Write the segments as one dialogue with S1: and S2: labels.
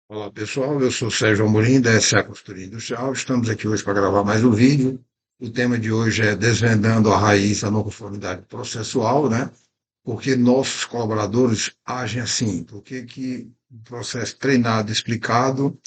S1: Olá pessoal, eu sou Sérgio Amorim da SA Consultoria Industrial. Estamos aqui hoje para gravar mais um vídeo. O tema de hoje é desvendando a raiz da não conformidade processual, né? Porque nossos colaboradores agem assim? Por que o processo treinado, explicado,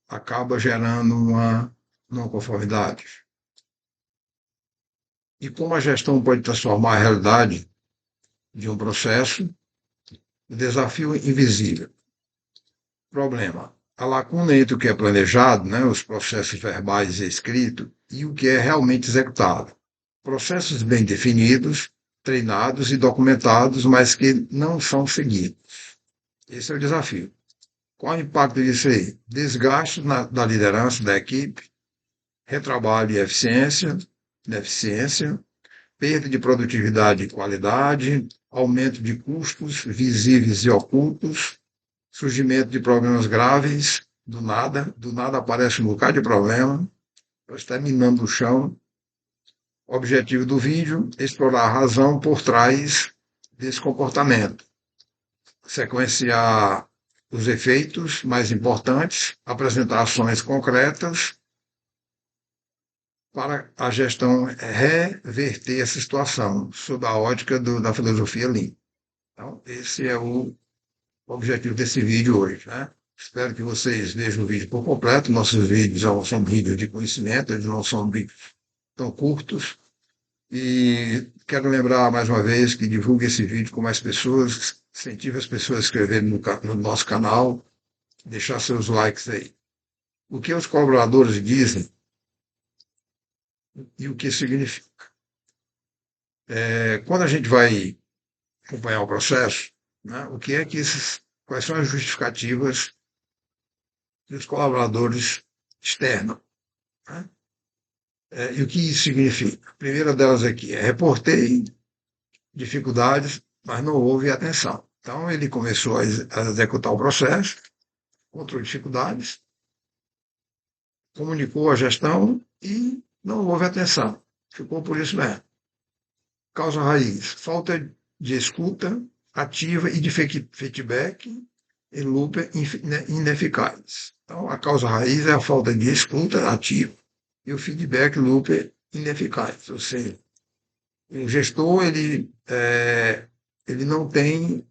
S1: acaba gerando uma não conformidade? E como a gestão pode transformar a realidade de um processo? Desafio invisível. Problema: a lacuna entre o que é planejado, né, os processos verbais e escritos, e o que é realmente executado. Processos bem definidos, treinados e documentados, mas que não são seguidos. Esse é o desafio. Qual o impacto disso aí? Desgaste da liderança da equipe, retrabalho e deficiência, perda de produtividade e qualidade, aumento de custos visíveis e ocultos, surgimento de problemas graves, do nada aparece um bocado de problema, está minando o chão. O objetivo do vídeo é explorar a razão por trás desse comportamento, sequenciar os efeitos mais importantes, apresentar ações concretas para a gestão reverter essa situação, sob a ótica da filosofia Lean. Então, esse é o objetivo desse vídeo hoje, né? Espero que vocês vejam o vídeo por completo. Nossos vídeos são vídeos de conhecimento, eles não são vídeos tão curtos. E quero lembrar mais uma vez que divulgue esse vídeo com mais pessoas, incentive as pessoas a inscreverem no nosso canal, deixar seus likes aí. O que os colaboradores dizem e o que significa. Quando a gente vai acompanhar o processo, né, o que é que quais são as justificativas que os colaboradores externam, né? E o que isso significa? A primeira delas aqui é: reportei dificuldades, mas não houve atenção. Então, ele começou a executar o processo, encontrou dificuldades, comunicou a gestão e não houve atenção. Ficou por isso mesmo. Causa raiz: falta de escuta ativa e de feedback e loop ineficaz. Então, a causa raiz é a falta de escuta ativa e o feedback loop ineficaz. Ou seja, o gestor ele não tem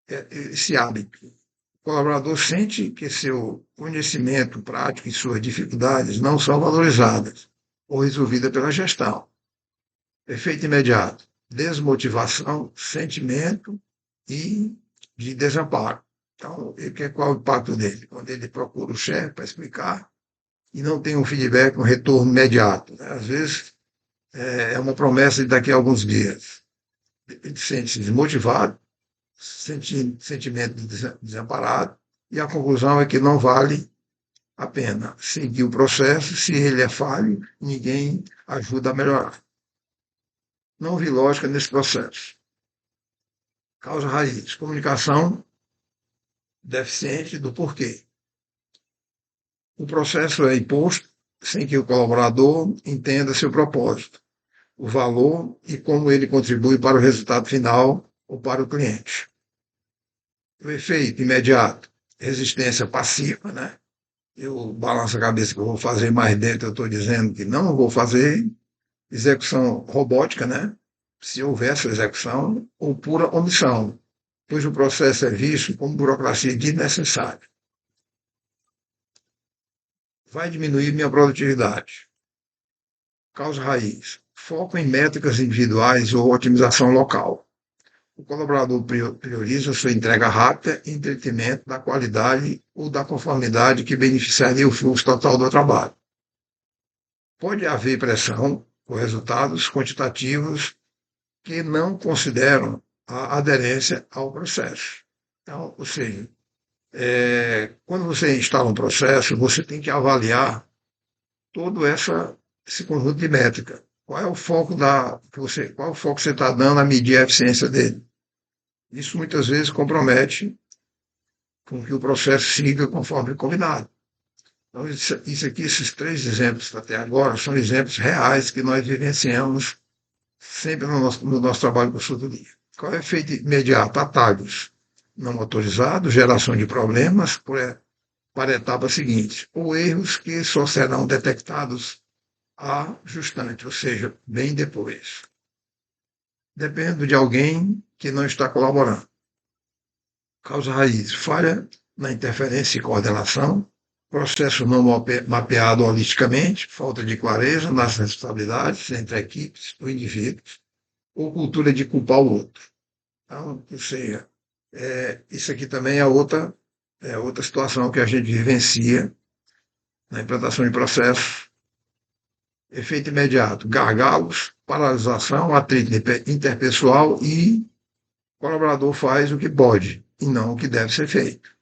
S1: esse hábito. O colaborador sente que seu conhecimento prático e suas dificuldades não são valorizadas ou resolvidas pela gestão. Efeito imediato: desmotivação, sentimento e de desamparo. Então, qual é o impacto dele? Quando ele procura o chefe para explicar e não tem um feedback, um retorno imediato, né? Às vezes é uma promessa de daqui a alguns dias. Ele sente-se desmotivado, sentimento de desamparado, e a conclusão é que não vale a pena seguir o processo. Se ele é falho, ninguém ajuda a melhorar. Não vi lógica nesse processo. Causa raiz: comunicação deficiente do porquê. O processo é imposto sem que o colaborador entenda seu propósito, o valor e como ele contribui para o resultado final ou para o cliente. O efeito imediato: resistência passiva, né? Eu balanço a cabeça que eu vou fazer, mais dentro eu estou dizendo que não vou fazer. Execução robótica, né? Se houver essa execução, ou pura omissão, pois o processo é visto como burocracia desnecessária. Vai diminuir minha produtividade. Causa raiz: foco em métricas individuais ou otimização local. O colaborador prioriza sua entrega rápida e entretenimento da qualidade ou da conformidade que beneficiaria o fluxo total do trabalho. Pode haver pressão por resultados quantitativos que não consideram a aderência ao processo. Então, ou seja, quando você instala um processo, você tem que avaliar todo esse conjunto de métrica. Qual é o foco qual é o foco que você está dando a medir a eficiência dele? Isso muitas vezes compromete com que o processo siga conforme combinado. Então, isso aqui, esses três exemplos até agora, são exemplos reais que nós vivenciamos sempre no nosso trabalho com consultoria. Qual é o efeito imediato? Atalhos. não autorizados, geração de problemas para a etapa seguinte, ou erros que só serão detectados ajustante, ou seja, bem depois. Depende de alguém que não está colaborando. Causa raiz, falha na interferência e coordenação, processo não mapeado holisticamente, falta de clareza nas responsabilidades entre equipes ou indivíduos, ou cultura de culpar o outro. Então, ou seja, isso aqui também é outra situação que a gente vivencia na implantação de processos. Efeito imediato, gargalos, paralisação, atrito interpessoal e o colaborador faz o que pode e não o que deve ser feito.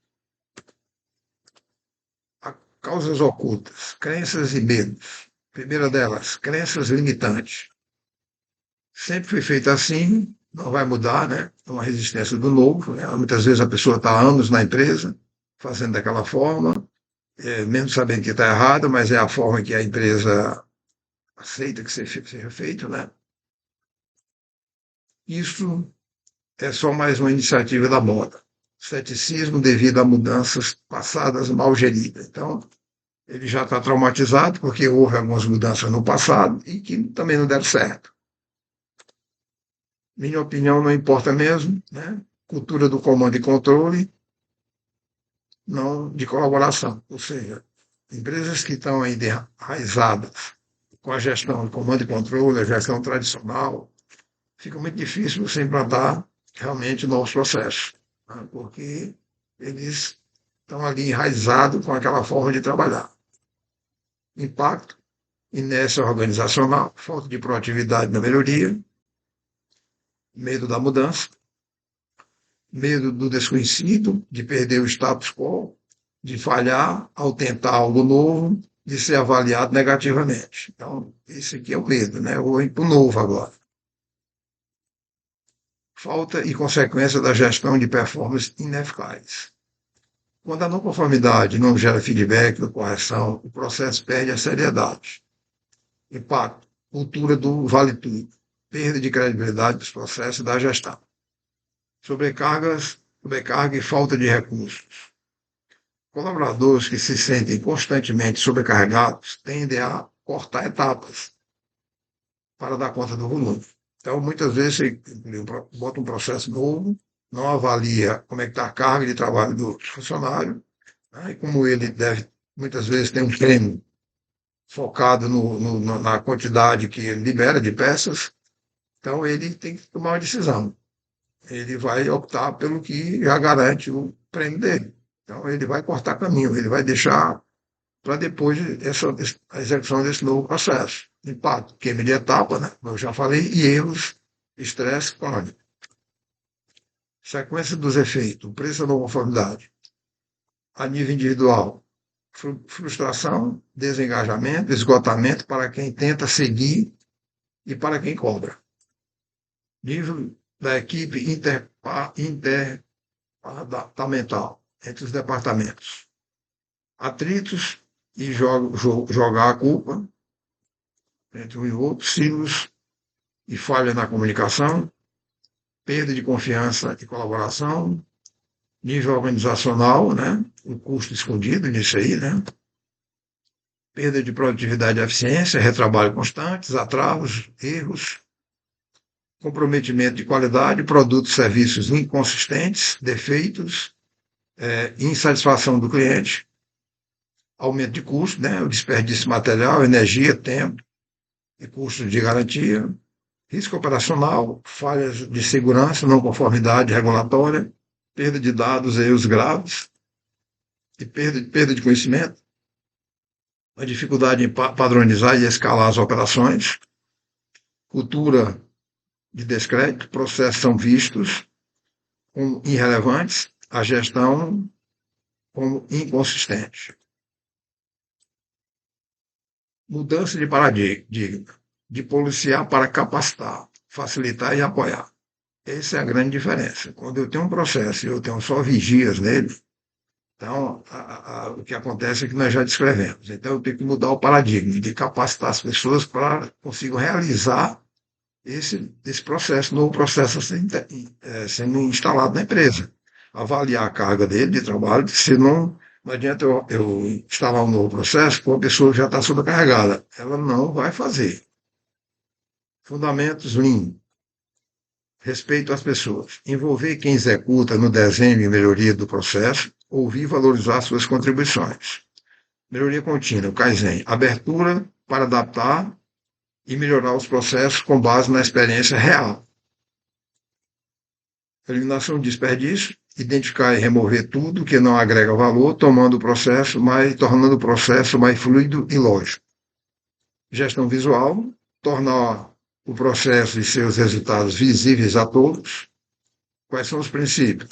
S1: Causas ocultas, crenças e medos. Primeira delas, crenças limitantes. Sempre foi feito assim, não vai mudar, né? É uma resistência do novo. Né? Muitas vezes a pessoa está há anos na empresa, fazendo daquela forma, mesmo sabendo que está errado, mas é a forma que a empresa aceita que seja feito, né? Isso é só mais uma iniciativa da moda. Ceticismo devido a mudanças passadas mal geridas. Então, ele já está traumatizado porque houve algumas mudanças no passado e que também não deram certo. Minha opinião não importa mesmo, né? Cultura do comando e controle, não de colaboração. Ou seja, empresas que estão ainda enraizadas com a gestão de comando e controle, a gestão tradicional, fica muito difícil você implantar realmente novos processos, né? Porque eles estão ali enraizados com aquela forma de trabalhar. Impacto, inércia organizacional, falta de proatividade na melhoria, medo da mudança, medo do desconhecido, de perder o status quo, de falhar ao tentar algo novo, de ser avaliado negativamente. Então, esse aqui é o medo, né? Eu vou ir para o novo agora. Falta e consequência da gestão de performance ineficaz. Quando a não conformidade não gera feedback ou correção, o processo perde a seriedade. Impacto, cultura do vale tudo, perda de credibilidade dos processos e da gestão. Sobrecarga e falta de recursos. Colaboradores que se sentem constantemente sobrecarregados tendem a cortar etapas para dar conta do volume. Então, muitas vezes, você bota um processo novo, não avalia como é que está a carga de trabalho do funcionário, né? E como ele deve, muitas vezes, ter um prêmio focado na quantidade que ele libera de peças, então ele tem que tomar uma decisão. Ele vai optar pelo que já garante o prêmio dele. Então, ele vai cortar caminho, ele vai deixar para depois a execução desse novo processo. Impacto, queima de etapa, né? Como eu já falei, e erros, estresse crônico. Sequência dos efeitos, preço da não conformidade. A nível individual, frustração, desengajamento, esgotamento para quem tenta seguir e para quem cobra. Nível da equipe interdepartamental, entre os departamentos. Atritos e jogar a culpa entre um e outro, silos e falha na comunicação, perda de confiança e colaboração, nível organizacional, né? O custo escondido nisso aí, né? Perda de produtividade e eficiência, retrabalho constantes, atrasos, erros, comprometimento de qualidade, produtos e serviços inconsistentes, defeitos, insatisfação do cliente, aumento de custo, né? O desperdício de material, energia, tempo e custos de garantia, risco operacional, falhas de segurança, não conformidade regulatória, perda de dados, erros graves e perda de conhecimento, a dificuldade em padronizar e escalar as operações, cultura de descrédito, processos são vistos como irrelevantes, a gestão como inconsistente. Mudança de paradigma, de policiar para capacitar, facilitar e apoiar. Essa é a grande diferença. Quando eu tenho um processo e eu tenho só vigias nele, então o que acontece é que nós já descrevemos. Então eu tenho que mudar o paradigma, de capacitar as pessoas para conseguir realizar esse processo, novo processo sendo instalado na empresa. avaliar a carga dele de trabalho, se não adianta eu instalar um novo processo com uma pessoa que já está sobrecarregada. Ela não vai fazer. Fundamentos Lean. Respeito às pessoas. Envolver quem executa no desenho e melhoria do processo, ouvir e valorizar suas contribuições. Melhoria contínua, Kaizen. Abertura para adaptar e melhorar os processos com base na experiência real. Eliminação de desperdício, identificar e remover tudo que não agrega valor, tornando o processo mais fluido e lógico. Gestão visual, tornar o processo e seus resultados visíveis a todos. Quais são os princípios?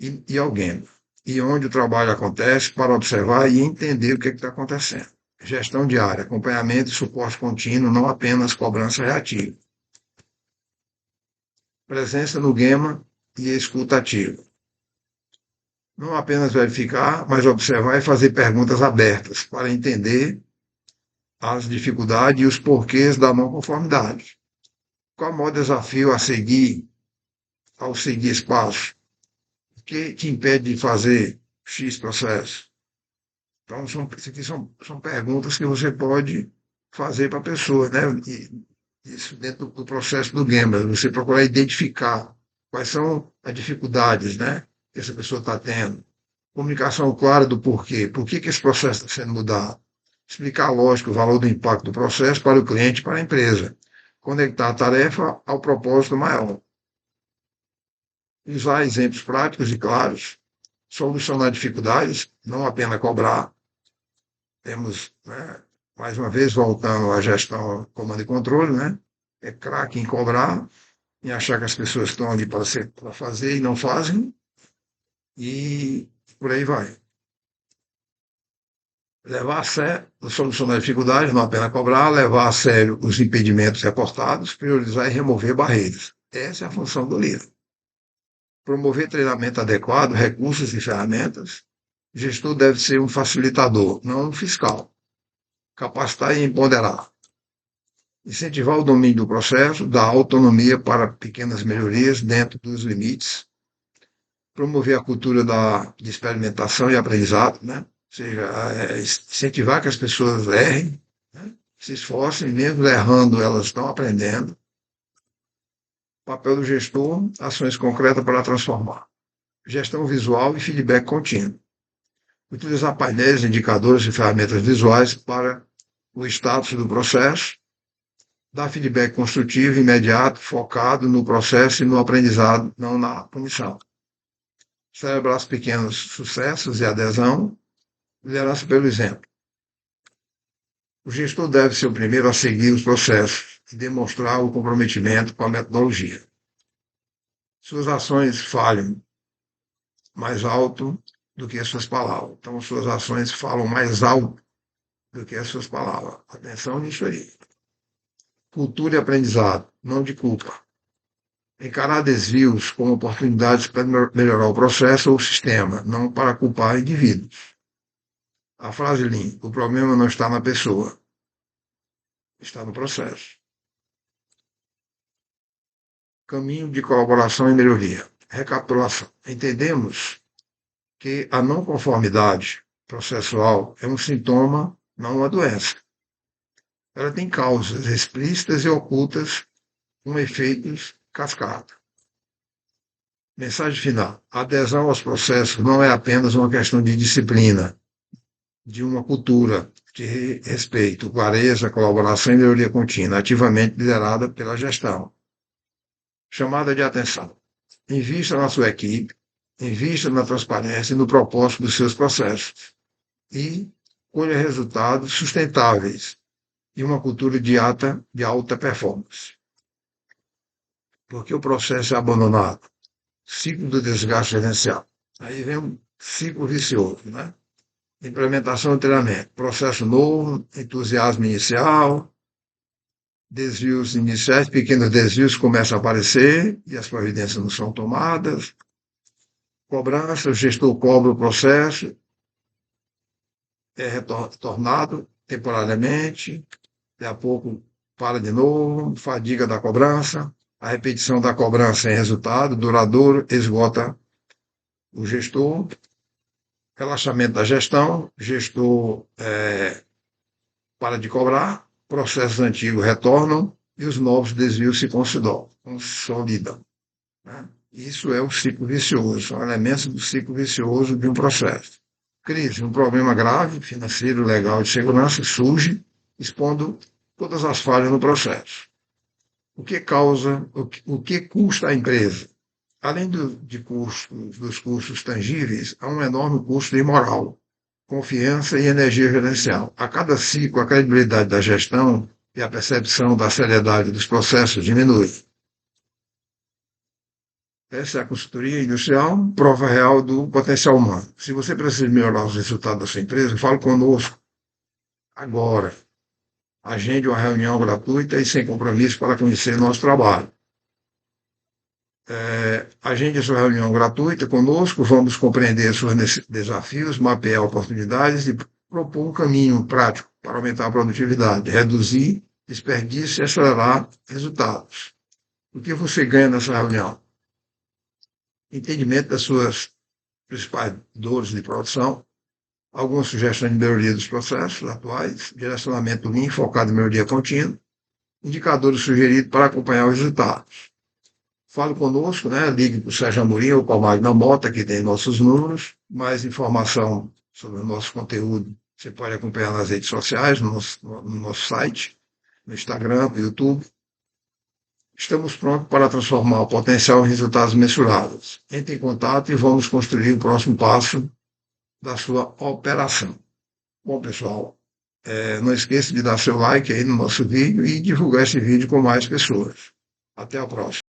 S1: E alguém. E onde o trabalho acontece para observar e entender o que está acontecendo. Gestão diária, acompanhamento e suporte contínuo, não apenas cobrança reativa. Presença no Gema e escuta ativa. Não apenas verificar, mas observar e fazer perguntas abertas para entender as dificuldades e os porquês da não conformidade. Qual é o maior desafio a seguir, ao seguir esse passo? O que te impede de fazer X processo? Então, isso aqui são perguntas que você pode fazer para a pessoa, né? Isso dentro do processo do Gema, você procurar identificar quais são as dificuldades, né, que essa pessoa está tendo. Comunicação clara do porquê. Por que esse processo está sendo mudado? Explicar, lógico, o valor do impacto do processo para o cliente e para a empresa. Conectar a tarefa ao propósito maior. Usar exemplos práticos e claros. Solucionar dificuldades, não apenas cobrar. Temos, né, mais uma vez, voltando à gestão, comando e controle, né? É craque em cobrar, em achar que as pessoas estão ali para fazer e não fazem, e por aí vai. Levar a sério, solucionar dificuldades, não apenas cobrar, levar a sério os impedimentos reportados, priorizar e remover barreiras. Essa é a função do líder. Promover treinamento adequado, recursos e ferramentas. O gestor deve ser um facilitador, não um fiscal. Capacitar e empoderar. Incentivar o domínio do processo, dar autonomia para pequenas melhorias dentro dos limites. Promover a cultura de experimentação e aprendizado, né? Ou seja, incentivar que as pessoas errem, né? Se esforcem, mesmo errando, elas estão aprendendo. Papel do gestor, ações concretas para transformar. Gestão visual e feedback contínuo. Utilizar painéis, indicadores e ferramentas visuais para o status do processo. Dar feedback construtivo, imediato, focado no processo e no aprendizado, não na punição. Celebrar os pequenos sucessos e adesão. Liderança pelo exemplo. O gestor deve ser o primeiro a seguir os processos e demonstrar o comprometimento com a metodologia. Suas ações falham mais alto do que as suas palavras. Então, suas ações falam mais alto do que as suas palavras. Atenção nisso aí. Cultura e aprendizado, não de culpa. Encarar desvios como oportunidades para melhorar o processo ou o sistema, não para culpar indivíduos. A frase Lean, o problema não está na pessoa, está no processo. Caminho de colaboração e melhoria. Recapitulação. Entendemos que a não conformidade processual é um sintoma, não uma doença. Ela tem causas explícitas e ocultas com efeitos cascata. Mensagem final. A adesão aos processos não é apenas uma questão de disciplina, de uma cultura de respeito, clareza, colaboração e melhoria contínua, ativamente liderada pela gestão. Chamada de atenção. Invista na sua equipe, invista na transparência e no propósito dos seus processos e colha resultados sustentáveis e uma cultura de alta performance. Porque o processo é abandonado. Ciclo do desgaste gerencial. Aí vem um ciclo vicioso, né? Implementação e treinamento. Processo novo, entusiasmo inicial, desvios iniciais, pequenos desvios começam a aparecer e as providências não são tomadas. Cobrança, o gestor cobra o processo, é retornado temporariamente, daqui a pouco para de novo, fadiga da cobrança, a repetição da cobrança sem resultado, duradouro, esgota o gestor, relaxamento da gestão, gestor para de cobrar, processos antigos retornam e os novos desvios se consolidam. Né? Isso é o ciclo vicioso, são elementos do ciclo vicioso de um processo. Crise, um problema grave, financeiro, legal e de segurança surge, expondo todas as falhas no processo. O que causa, o que custa a empresa? Além dos custos tangíveis, há um enorme custo de moral, confiança e energia gerencial. A cada ciclo, a credibilidade da gestão e a percepção da seriedade dos processos diminui. Essa é a consultoria industrial, prova real do potencial humano. Se você precisa melhorar os resultados da sua empresa, fale conosco agora. Agende uma reunião gratuita e sem compromisso para conhecer nosso trabalho. Agende a sua reunião gratuita conosco, vamos compreender seus desafios, mapear oportunidades e propor um caminho prático para aumentar a produtividade, reduzir desperdício e acelerar resultados. O que você ganha nessa reunião? Entendimento das suas principais dores de produção, algumas sugestões de melhoria dos processos atuais, direcionamento Lean focado em melhoria contínua, indicadores sugeridos para acompanhar os resultados. Fale conosco, né? Ligue para o Sérgio Amorim ou para o Magna Mota, que tem nossos números. Mais informação sobre o nosso conteúdo você pode acompanhar nas redes sociais, no nosso site, no Instagram, no YouTube. Estamos prontos para transformar o potencial em resultados mensurados. Entre em contato e vamos construir o próximo passo da sua operação. Bom, pessoal, não esqueça de dar seu like aí no nosso vídeo e divulgar esse vídeo com mais pessoas. Até a próxima.